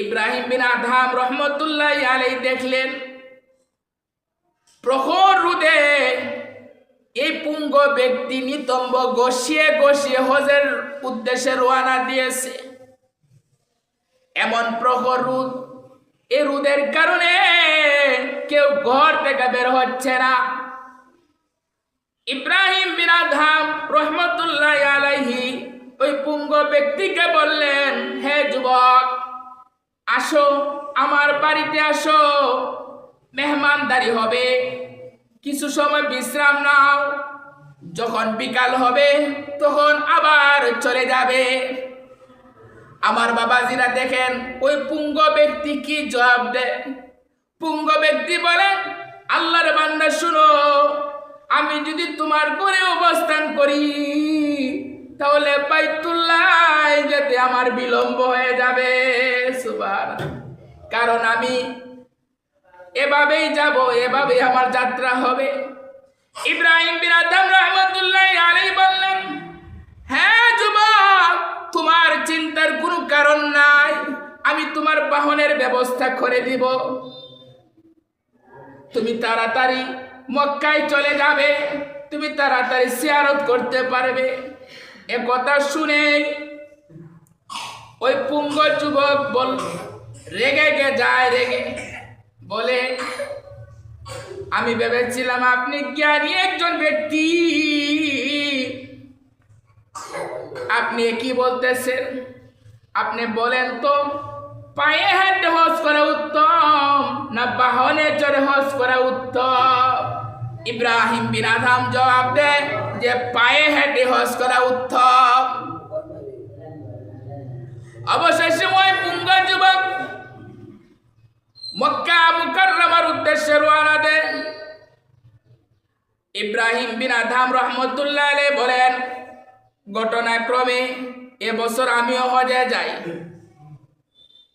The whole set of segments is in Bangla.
ইব্রাহিম বিন আদহাম রহমতুল্লাহ আলাইহি দেখলেন প্রখর রোদে এই পুঙ্গ ব্যক্তি নিতম্ব গসিয়ে গসিয়ে হজের উদ্দেশ্যে রওনা দিয়েছে। এমন প্রখর রোদ, এই রোদের কারণে কেউ ঘর থেকে বের হচ্ছে না। ইব্রাহিম বিন আদহাম রহমতুল্লাহ আলাইহি ওই পুঙ্গ ব্যক্তিকে বললেন, হে যুবক, আসো আমার বাড়িতে আসো, মেহমানদারি হবে, কিছু সময় বিশ্রাম নাও, যখন বিকাল হবে তখন আবার চলে যাবে। আমার বাবাজিরা দেখেন ওই পুঙ্গ ব্যক্তি কি জবাব দেয়। পুঙ্গ ব্যক্তি বলেন, আল্লাহর বান্দা শুনো, আমি যদি তোমার ঘরে অবস্থান করি তাহলে বাইতুল্লাহ যেতে আমার বিলম্ব হয়ে যাবে। সুবহানাল্লাহ। কারণ আমি এভাবেই যাব, এভাবেই আমার যাত্রা হবে। ইব্রাহিম বিন আদহাম রহমতুল্লাহ আলাইহি বললেন, হ্যাঁ যুবক, তোমার চিন্তার কোনো কারণ নাই, আমি তোমার বাহনের ব্যবস্থা করে দিব, তুমি তাড়াতাড়ি মক্কায় চলে যাবে, তুমি তাড়াতাড়ি জিয়ারত করতে পারবে। এ কথা শুনে ওই পুঙ্গ যুবক রেগে যায়, রেগে বলে, আমি ভেবেছিলাম আপনি জ্ঞানী একজন ব্যক্তি, আপনি কি বলতেছেন? আপনি বলেন তো, পায়ে হেঁটে হজ করা উত্তম না বাহনে চড়ে হজ করা উত্তম? ইব্রাহিম বিন আদহাম জবাব দেয় যে পায়ে হেঁটে হজ করা উত্তম। অবশেষে ওই পুঙ্গ যুবক মক্কা মুকাররমার উদ্দেশ্যে রওনা দেন। ইব্রাহিম বিন আদহাম রহমতুল্লাহ আলাইহি বলেন, ঘটনাক্রমে এবছর আমিও হজে যাই।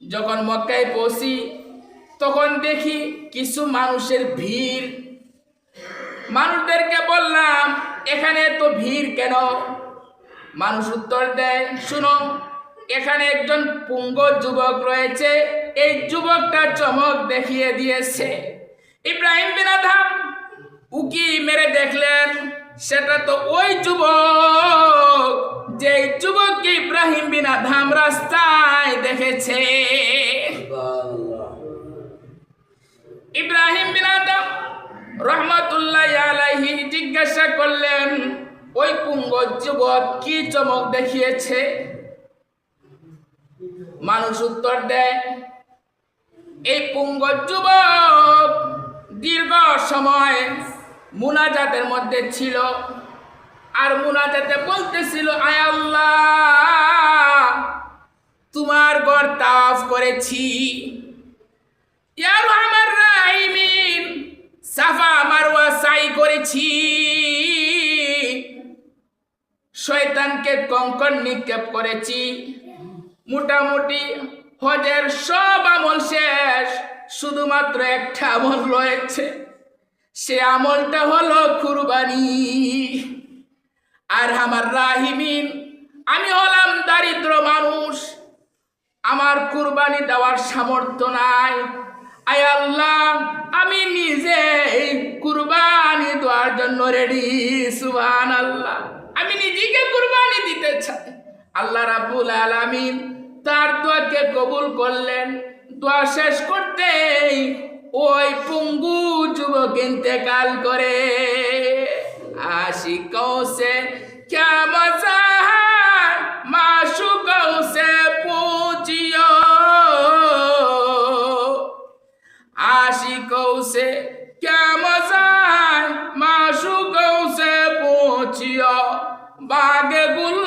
যখন মক্কায় পৌঁছি তখন দেখি কিছু মানুষের ভিড়। মানুষদেরকে বললাম, এখানে তো ভিড় কেন? মানুষ উত্তর দেয়, শুনো, এখানে একজন পুঙ্গ যুবক রয়েছে, এই যুবকটা চমক দেখিয়ে দিয়েছে। ইব্রাহিম বিন আদহাম উকি মেরে দেখলেন সেটা তো ওই যুবক, যে যুবককে ইব্রাহিম বিন আদহাম রাস্তায় দেখেছে। ইব্রাহিম বিন আদহাম রহমতুল্লাহ আলাইহি জিজ্ঞাসা করলেন, ওই পুঙ্গ যুবক কি চমক দেখিয়েছে? মানুষ উত্তর দেয়, এই পুঙ্গ যুবক দীর্ঘ সময় মুনাজাতের মধ্যে ছিল, আর মুনাজাতে বলতেছিল, আয় আল্লাহ, তোমার ঘর তাওয়াফ করেছি, ইয়া রহমান রাহিমিন, সাফা মারওয়া সাই করেছি, শয়তানকে কঙ্কর নিক্ষেপ করেছি, মোটামুটি হজের সব আমল শেষ, শুধুমাত্র একটা আমল রয়েছে, সে আমলটা হলো কুরবানি। আর আমার রাহিমিন, আমি হলাম দারিদ্র মানুষ, আমার কুরবানি দেওয়ার সামর্থ্য নাই, আয় আল্লাহ, আমি নিজে কুরবানি দেওয়ার জন্য রেডি। সুবহানাল্লাহ, আমি নিজেকে কুরবানি দিতে চাই। আল্লাহ রাব্বুল আলামিন তার দোয়াকে কবুল করলেন। দোয়া শেষ করতেই ওই পুঙ্গু যুবক ইন্তেকাল করে। आशिकों से क्या मजा है, माशूकों से पूछियो, आशिकों से क्या मजा है, माशूकों से पूछियो, बागे गुल